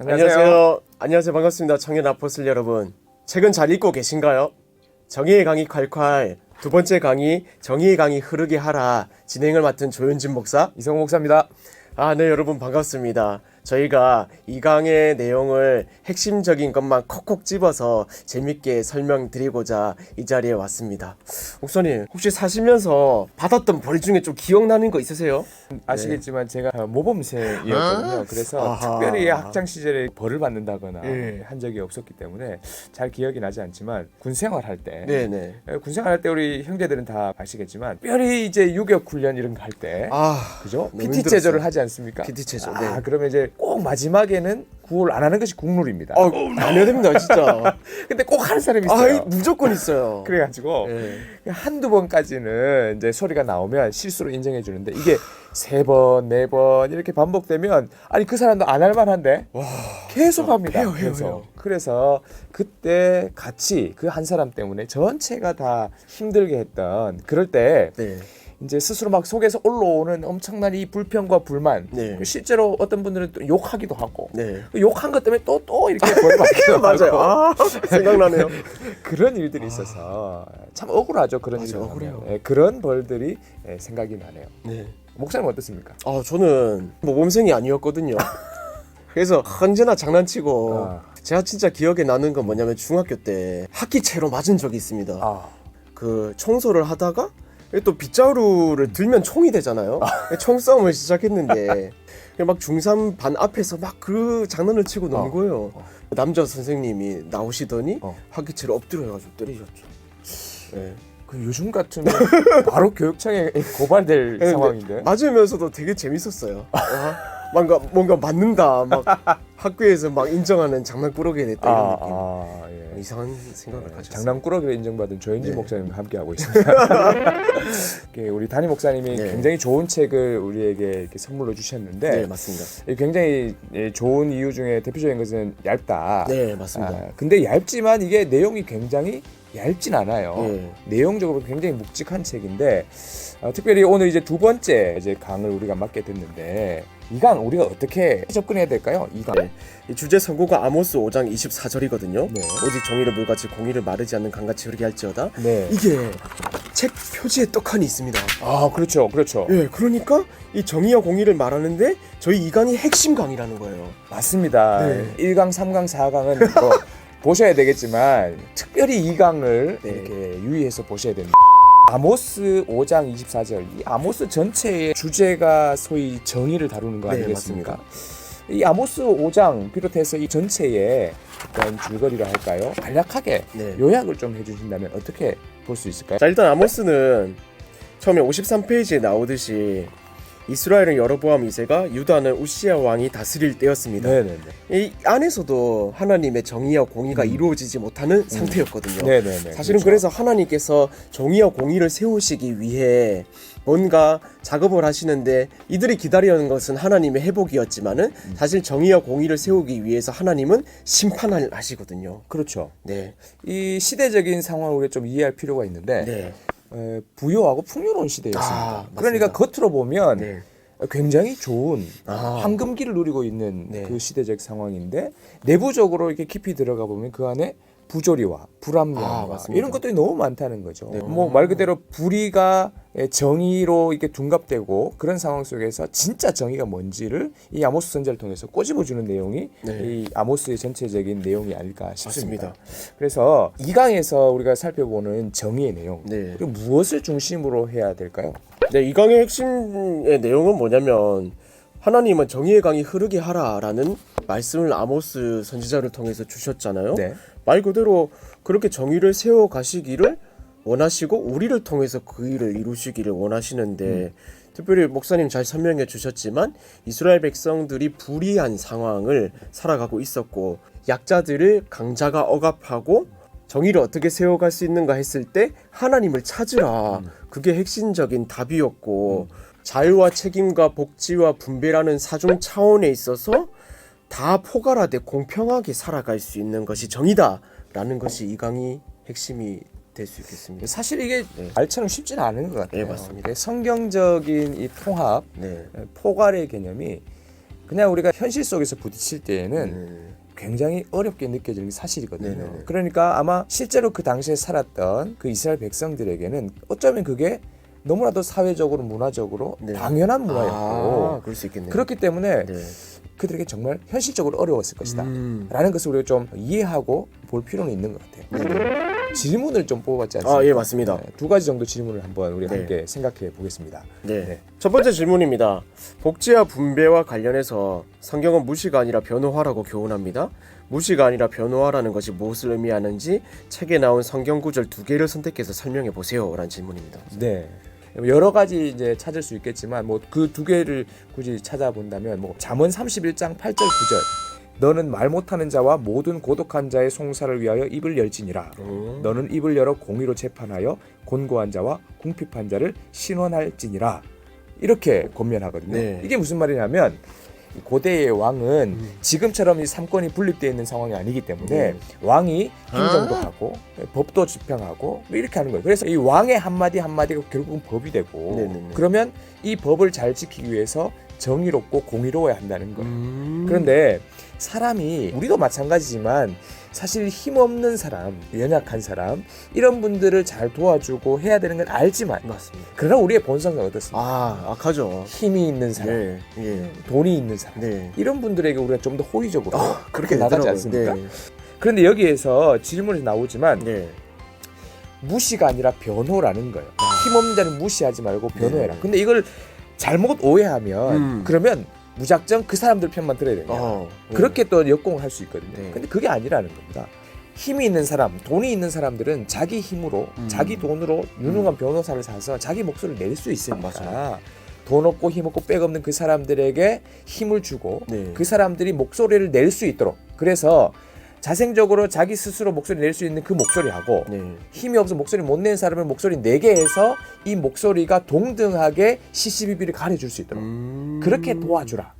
안녕하세요. 반갑습니다. 청년 아포슬 여러분. 책은 잘 읽고 계신가요? 정의의 강이 콸콸 두 번째 강의 정의의 강이 흐르게 하라 진행을 맡은 조현진 목사 이성호 목사입니다. 네, 여러분 반갑습니다. 저희가 이 강의 내용을 핵심적인 것만 콕콕 집어서 재밌게 설명드리고자 이 자리에 왔습니다. 목사님, 혹시 사시면서 받았던 벌 중에 좀 기억나는 거 있으세요? 아시겠지만 제가 모범생이었거든요. 그래서 특별히 학창 시절에 벌을 받는다거나 한 적이 없었기 때문에 잘 기억이 나지 않지만 군 생활할 때 군 생활할 때 우리 형제들은 다 아시겠지만 특별히 이제 유격 훈련 이런 거 할 때 그죠? PT 체조를 하지 않습니까? PT 체조. 그러면 이제 꼭 마지막에는 구호를 안 하는 것이 국룰입니다. 안 해야 됩니다, 진짜. 근데 꼭 하는 사람이 있어요. 무조건 있어요. 그래가지고 한두 번까지는 이제 소리가 나오면 실수로 인정해 주는데 이게 3번, 4번 이렇게 반복되면 아니 그 사람도 안 할 만한데 계속 합니다. 해요. 그래서 그때 같이 그 한 사람 때문에 전체가 다 힘들게 했던 그럴 때 이제 스스로 막 속에서 올라오는 엄청난 이 불평과 불만 실제로 어떤 분들은 또 욕하기도 하고 욕한 것 때문에 또 이렇게 벌 받기도 맞아요. 생각나네요. 그런 일들이 있어서 참 억울하죠. 그런 일이 억울해요. 그런 벌들이 생각이 나네요. 목사님 어떻습니까? 저는 모범생이 아니었거든요. 그래서 언제나 장난치고 제가 진짜 기억에 나는 건 뭐냐면 중학교 때 학기채로 맞은 적이 있습니다. 그 청소를 하다가 또 빗자루를 들면 총이 되잖아요. 총싸움을 시작했는데 막 중3 반 앞에서 막 그 장난을 치고 노는 거예요. 남자 선생님이 나오시더니 학기채를 엎드려 해가지고 때리셨죠. 그 요즘 같으면 바로 교육청에 고발될 상황인데. 맞으면서도 되게 재밌었어요. 뭔가 맞는다. 막 학교에서 막 인정하는 장난꾸러기 됐다 이런 느낌. 이상한 생각을 가졌어요. 장난꾸러기로 인정받은 조현진 목사님과 함께하고 있습니다. 우리 담임 목사님이 굉장히 좋은 책을 우리에게 이렇게 선물로 주셨는데 맞습니다. 굉장히 좋은 이유 중에 대표적인 것은 얇다. 맞습니다. 근데 얇지만 이게 내용이 굉장히 얇진 않아요. 내용적으로 굉장히 묵직한 책인데 특별히 오늘 이제 두 번째 이제 강을 우리가 맡게 됐는데 이 강 우리가 어떻게 접근해야 될까요? 이 강. 이 주제 선고가 아모스 5장 24절이거든요. 오직 정의를 물같이 공의를 마르지 않는 강같이 흐르게 할지어다. 이게 책 표지에 떡하니 있습니다. 그렇죠. 그러니까 이 정의와 공의를 말하는데 저희 이 강이 핵심 강이라는 거예요. 맞습니다. 1강, 3강, 4강은 뭐 보셔야 되겠지만 특별히 이 강을 이렇게 유의해서 보셔야 됩니다. 아모스 5장 24절 이 아모스 전체의 주제가 소위 정의를 다루는 거 아니겠습니까? 이 아모스 5장 비롯해서 이 전체의 어떤 줄거리라 할까요? 간략하게 요약을 좀 해주신다면 어떻게 볼 수 있을까요? 자, 일단 아모스는 처음에 53페이지에 나오듯이 이스라엘은 여로보암 2세가 유다는 우시야 왕이 다스릴 때였습니다. 이 안에서도 하나님의 정의와 공의가 이루어지지 못하는 상태였거든요. 사실은 그래서 하나님께서 정의와 공의를 세우시기 위해 뭔가 작업을 하시는데 이들이 기다리는 것은 하나님의 회복이었지만은 사실 정의와 공의를 세우기 위해서 하나님은 심판을 하시거든요. 그렇죠. 이 시대적인 상황을 우리가 좀 이해할 필요가 있는데 부유하고 풍요로운 시대였습니다. 그러니까 겉으로 보면 굉장히 좋은 황금기를 누리고 있는 그 시대적 상황인데 내부적으로 이렇게 깊이 들어가 보면 그 안에 부조리와 불합리함 이런 것들이 너무 많다는 거죠. 뭐 말 그대로 불의가 정의로 이렇게 둔갑되고 그런 상황 속에서 진짜 정의가 뭔지를 이 아모스 선지자를 통해서 꼬집어주는 내용이 이 아모스의 전체적인 내용이 아닐까 싶습니다. 그래서 이 강에서 우리가 살펴보는 정의의 내용 그리고 무엇을 중심으로 해야 될까요? 이 강의 핵심의 내용은 뭐냐면 하나님은 정의의 강이 흐르게 하라라는 말씀을 아모스 선지자를 통해서 주셨잖아요. 말 그대로 그렇게 정의를 세워 가시기를 원하시고 우리를 통해서 그 일을 이루시기를 원하시는데 특별히 목사님 잘 설명해 주셨지만 이스라엘 백성들이 불의한 상황을 살아가고 있었고 약자들을 강자가 억압하고 정의를 어떻게 세워갈 수 있는가 했을 때 하나님을 찾으라. 그게 핵심적인 답이었고 자유와 책임과 복지와 분배라는 사중 차원에 있어서 다 포괄화돼 공평하게 살아갈 수 있는 것이 정의다라는 것이 이 강의 핵심이 될 수 있겠습니다. 사실 이게 말처럼 쉽지는 않은 것 같아요. 맞습니다. 성경적인 이 통합, 포괄의 개념이 그냥 우리가 현실 속에서 부딪힐 때에는 굉장히 어렵게 느껴지는 게 사실이거든요. 네네네. 그러니까 아마 실제로 그 당시에 살았던 그 이스라엘 백성들에게는 어쩌면 그게 너무나도 사회적으로 문화적으로 네. 당연한 문화였고 그럴 수 있겠네요. 그렇기 때문에 네. 그들에게 정말 현실적으로 어려웠을 것이다 라는 것을 우리가 좀 이해하고 볼 필요는 있는 것 같아요. 질문을 좀 뽑았지 않습니까? 예, 맞습니다. 네, 두 가지 정도 질문을 한번 우리 네. 함께 생각해 보겠습니다. 네. 첫 번째 질문입니다. 복지와 분배와 관련해서 성경은 무시가 아니라 변호하라고 교훈합니다. 무시가 아니라 변호하라는 것이 무엇을 의미하는지 책에 나온 성경 구절 2개를 선택해서 설명해 보세요. 라는 질문입니다. 네. 여러 가지 이제 찾을 수 있겠지만 뭐 그 2개를 굳이 찾아본다면 뭐 잠언 31장 8절 9절 너는 말 못하는 자와 모든 고독한 자의 송사를 위하여 입을 열지니라. 너는 입을 열어 공의로 재판하여 곤고한 자와 궁핍한 자를 신원할지니라. 이렇게 권면하거든요. 네. 이게 무슨 말이냐면 고대의 왕은 지금처럼 이 삼권이 분립되어 있는 상황이 아니기 때문에 왕이 행정도 하고 법도 집행하고 뭐 이렇게 하는 거예요. 그래서 이 왕의 한마디 한마디가 결국은 법이 되고 네네네. 그러면 이 법을 잘 지키기 위해서 정의롭고 공의로워야 한다는 거예요. 그런데 사람이 우리도 마찬가지지만 사실 힘없는 사람, 연약한 사람 이런 분들을 잘 도와주고 해야 되는 건 알지만 맞습니다. 그러나 우리의 본성은 어떻습니까? 악하죠. 힘이 있는 사람, 네. 예. 돈이 있는 사람 네. 이런 분들에게 우리가 좀 더 호의적으로 그렇게 나가지 되더라고요. 않습니까? 네. 그런데 여기에서 질문이 나오지만 네. 무시가 아니라 변호라는 거예요. 힘없는 자는 무시하지 말고 변호해라. 네. 근데 이걸 잘못 오해하면 그러면 무작정 그 사람들 편만 들어야 됩니다. 그렇게 또 역공을 할 수 있거든요. 네. 근데 그게 아니라는 겁니다. 힘이 있는 사람, 돈이 있는 사람들은 자기 힘으로, 자기 돈으로 유능한 변호사를 사서 자기 목소리를 낼 수 있으니까 맞아요. 돈 없고 힘 없고 빽 없는 그 사람들에게 힘을 주고 네. 그 사람들이 목소리를 낼 수 있도록 그래서 자생적으로 자기 스스로 목소리 낼 수 있는 그 목소리하고 네. 힘이 없어 목소리 못 내는 사람을 목소리 내게 해서 이 목소리가 동등하게 시시비비를 가려줄 수 있도록 그렇게 도와주라.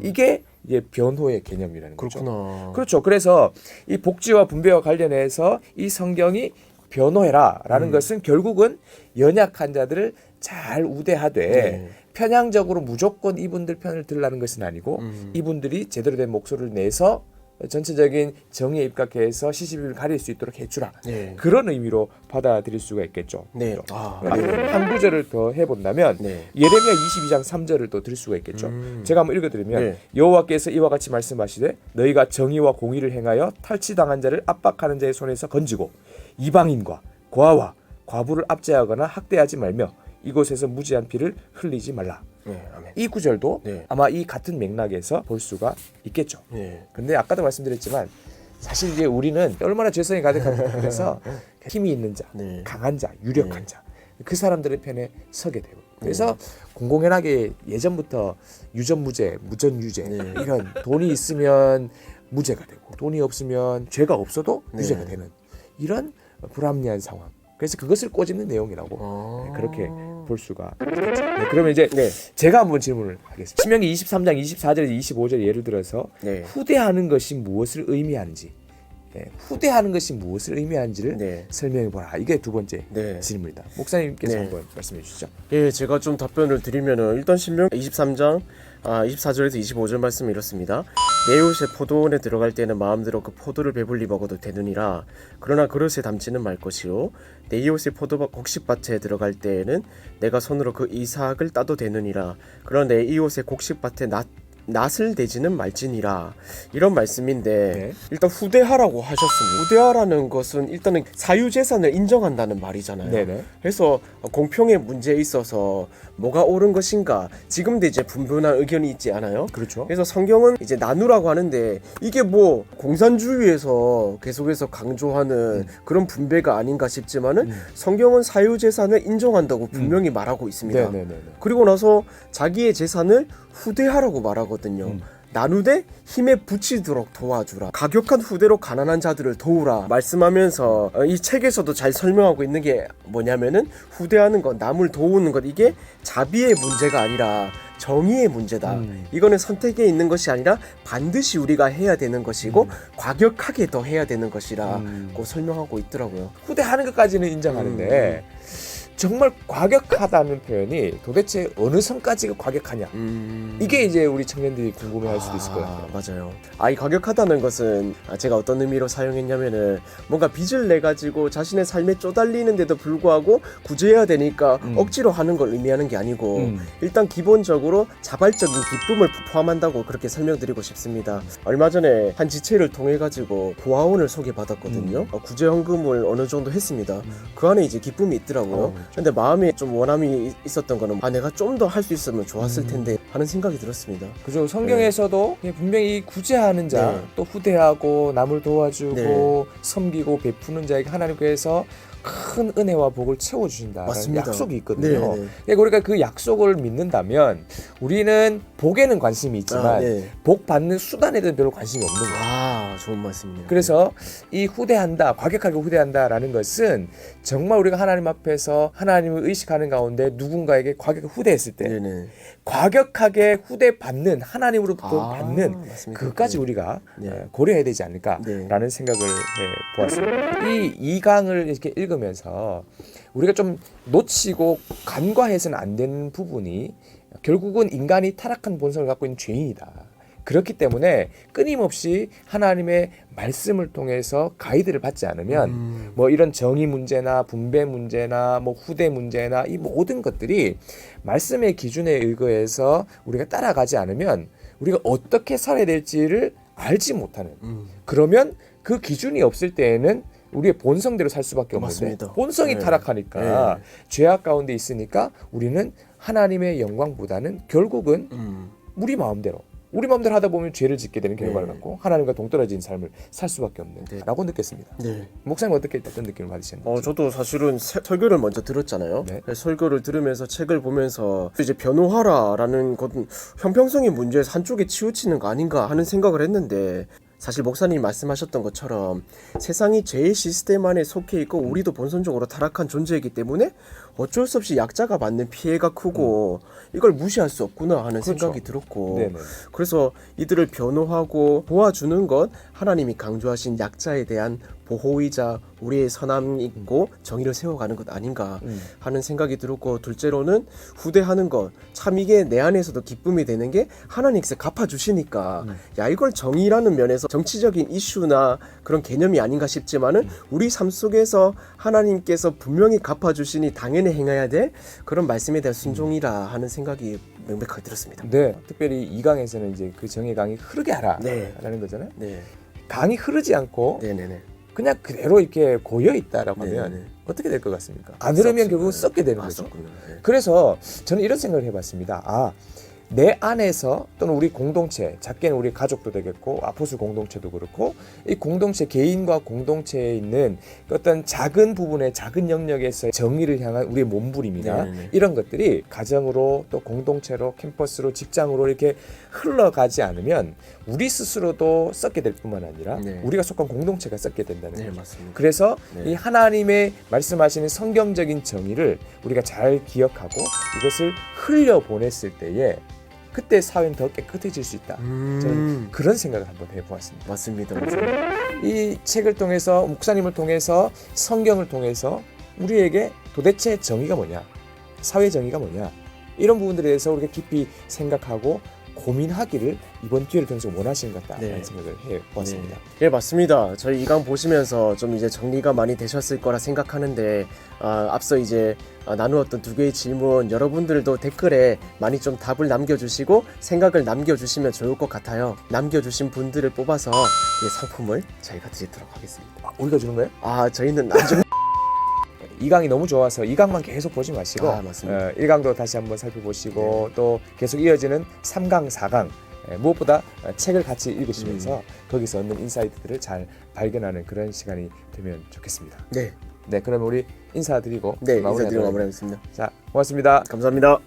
이게 이제 변호의 개념이라는 거죠. 그렇구나. 그렇죠. 그래서 이 복지와 분배와 관련해서 이 성경이 변호해라라는 것은 결국은 연약한 자들을 잘 우대하되 네. 편향적으로 무조건 이분들 편을 들라는 것은 아니고 이분들이 제대로 된 목소리를 내서 전체적인 정의에 입각해서 시시비비를 가릴 수 있도록 해주라. 네. 그런 의미로 받아들일 수가 있겠죠. 네. 한 구절을 더 해본다면 네. 예레미야 22장 3절을 또 드릴 수가 있겠죠. 제가 한번 읽어드리면 네. 여호와께서 이와 같이 말씀하시되 너희가 정의와 공의를 행하여 탈취당한 자를 압박하는 자의 손에서 건지고 이방인과 고아와 과부를 압제하거나 학대하지 말며 이곳에서 무지한 피를 흘리지 말라. 네. 아멘. 이 구절도 네. 아마 이 같은 맥락에서 볼 수가 있겠죠. 네. 근데 아까도 말씀드렸지만 사실 이제 우리는 얼마나 죄성이 가득한 그래서 힘이 있는 자, 네. 강한 자, 유력한 자, 그 사람들의 편에 서게 되고 그래서 공공연하게 예전부터 유전무죄, 무전유죄 이런 돈이 있으면 무죄가 되고 돈이 없으면 죄가 없어도 유죄가 되는 이런 불합리한 상황. 그래서 그것을 꼬집는 내용이라고 그렇게 볼 수가 있겠죠. 네, 그러면 이제 제가 한번 질문을 하겠습니다. 신명기 23장 24절 25절 예를 들어서 후대하는 것이 무엇을 의미하는지 후대하는 것이 무엇을 의미하는지를 설명해 보라. 이게 두 번째 질문입니다. 목사님께서 한번 말씀해 주시죠. 예, 제가 좀 답변을 드리면은 일단 신명 23장 24절에서 25절 말씀이 이렇습니다. 내 옷에 포도원에 들어갈 때는 마음대로 그 포도를 배불리 먹어도 되느니라. 그러나 그릇에 담지는 말 것이요 내 이웃의 포도밭 곡식밭에 들어갈 때에는 내가 손으로 그 이삭을 따도 되느니라. 그러나 내 이웃의 곡식밭에 낫을 대지는 말지니라. 이런 말씀인데 일단 후대하라고 하셨습니다. 후대하라는 것은 일단은 사유재산을 인정한다는 말이잖아요. 그래서 공평의 문제에 있어서 뭐가 옳은 것인가 지금도 이제 분분한 의견이 있지 않아요? 그렇죠. 그래서 성경은 이제 나누라고 하는데 이게 뭐 공산주의에서 계속해서 강조하는 그런 분배가 아닌가 싶지만은 성경은 사유재산을 인정한다고 분명히 말하고 있습니다. 그리고 나서 자기의 재산을 후대하라고 말하거든요. 나누되 힘에 붙이도록 도와주라. 가격한 후대로 가난한 자들을 도우라 말씀하면서 이 책에서도 잘 설명하고 있는 게 뭐냐면은 후대하는 것, 남을 도우는 것 이게 자비의 문제가 아니라 정의의 문제다. 이거는 선택에 있는 것이 아니라 반드시 우리가 해야 되는 것이고 과격하게 더 해야 되는 것이라고 설명하고 있더라고요. 후대하는 것까지는 인정하는데 정말 과격하다는 표현이 도대체 어느 선까지가 과격하냐? 이게 이제 우리 청년들이 궁금해할 수도 있을 것 같아요. 맞아요. 이 과격하다는 것은 제가 어떤 의미로 사용했냐면은 뭔가 빚을 내 가지고 자신의 삶에 쪼달리는데도 불구하고 구제해야 되니까 억지로 하는 걸 의미하는 게 아니고 일단 기본적으로 자발적인 기쁨을 포함한다고 그렇게 설명드리고 싶습니다. 얼마 전에 한 지체를 통해 가지고 보아원을 소개받았거든요. 구제 헌금을 어느 정도 했습니다. 그 안에 이제 기쁨이 있더라고요. 근데 마음에 좀 원함이 있었던 거는 내가 좀 더 할 수 있으면 좋았을 텐데 하는 생각이 들었습니다. 그죠. 성경에서도 분명히 구제하는 자, 또 후대하고 남을 도와주고 섬기고 베푸는 자에게 하나님께서 큰 은혜와 복을 채워주신다는 약속이 있거든요. 그러니까 그 약속을 믿는다면 우리는 복에는 관심이 있지만 복 받는 수단에 대한 별로 관심이 없는 거예요. 좋은 말씀이네요. 그래서 이 후대한다, 과격하게 후대한다라는 것은 정말 우리가 하나님 앞에서 하나님을 의식하는 가운데 누군가에게 과격하게 후대했을 때 과격하게 후대받는 하나님으로부터 받는 그것까지 우리가 고려해야 되지 않을까라는 생각을 해보았습니다. 이 2강을 이렇게 읽으면서 우리가 좀 놓치고 간과해서는 안 되는 부분이 결국은 인간이 타락한 본성을 갖고 있는 죄인이다. 그렇기 때문에 끊임없이 하나님의 말씀을 통해서 가이드를 받지 않으면 뭐 이런 정의 문제나 분배 문제나 뭐 후대 문제나 이 모든 것들이 말씀의 기준에 의거해서 우리가 따라가지 않으면 우리가 어떻게 살아야 될지를 알지 못하는 그러면 그 기준이 없을 때에는 우리의 본성대로 살 수밖에 없는데 맞습니다. 본성이 타락하니까 죄악 가운데 있으니까 우리는 하나님의 영광보다는 결국은 우리 마음대로 하다 보면 죄를 짓게 되는 결과를 갖고 하나님과 동떨어진 삶을 살 수밖에 없는 라고 느꼈습니다. 목사님 어떤 느낌을 받으셨나요? 저도 사실은 설교를 먼저 들었잖아요. 설교를 들으면서 책을 보면서 이제 변호하라라는 것은 형평성의 문제에서 한쪽에 치우치는 거 아닌가 하는 생각을 했는데 사실 목사님이 말씀하셨던 것처럼 세상이 죄의 시스템 안에 속해 있고 우리도 본선적으로 타락한 존재이기 때문에 어쩔 수 없이 약자가 받는 피해가 크고 이걸 무시할 수 없구나 하는 생각이 들었고 그래서 이들을 변호하고 도와주는 것 하나님이 강조하신 약자에 대한 보호이자 우리의 선함이 있고 정의를 세워가는 것 아닌가 하는 생각이 들었고 둘째로는 후대하는 것 참 이게 내 안에서도 기쁨이 되는 게 하나님께서 갚아주시니까 야 이걸 정의라는 면에서 정치적인 이슈나 그런 개념이 아닌가 싶지만은 우리 삶 속에서 하나님께서 분명히 갚아주시니 당연히 행해야 될 그런 말씀에 대한 순종이라 하는 생각이 명백하게 들었습니다. 특별히 2강에서는 이제 그 정의 강이 흐르게 하라라는 거잖아요. 강이 흐르지 않고 그냥 그대로 이렇게 고여 있다라고 하면 어떻게 될 것 같습니까? 안 흐르면 결국은 썩게 되는 거죠. 그래서 저는 이런 생각을 해봤습니다. 내 안에서 또는 우리 공동체, 작게는 우리 가족도 되겠고 아포스 공동체도 그렇고 이 공동체 개인과 공동체에 있는 어떤 작은 부분의 작은 영역에서 정의를 향한 우리의 몸부림이나 이런 것들이 가정으로 또 공동체로 캠퍼스로 직장으로 이렇게 흘러가지 않으면 우리 스스로도 썩게 될 뿐만 아니라 우리가 속한 공동체가 썩게 된다는 거죠. 맞습니다. 그래서 이 하나님의 말씀하시는 성경적인 정의를 우리가 잘 기억하고 이것을 흘려보냈을 때에 그때 사회는 더 깨끗해질 수 있다. 저는 그런 생각을 한번 해보았습니다. 맞습니다. 이 책을 통해서 목사님을 통해서 성경을 통해서 우리에게 도대체 정의가 뭐냐, 사회 정의가 뭐냐 이런 부분들에 대해서 우리가 깊이 생각하고 고민하기를 이번 기회를 통해서 원하시는 것 같다는 생각을 해보았습니다. 맞습니다. 저희 2강 보시면서 좀 이제 정리가 많이 되셨을 거라 생각하는데 앞서 이제 나누었던 2개의 질문 여러분들도 댓글에 많이 좀 답을 남겨주시고 생각을 남겨주시면 좋을 것 같아요. 남겨주신 분들을 뽑아서 상품을 저희가 드리도록 하겠습니다. 우리가 주는 거예요? 저희는 나중에 2강이 너무 좋아서 2강만 계속 보지 마시고 1강도 다시 한번 살펴보시고 또 계속 이어지는 3강, 4강 무엇보다 책을 같이 읽으시면서 거기서 얻는 인사이트들을 잘 발견하는 그런 시간이 되면 좋겠습니다. 그러면 우리 인사드리고 인사드리고 마무리하겠습니다. 자, 고맙습니다. 감사합니다.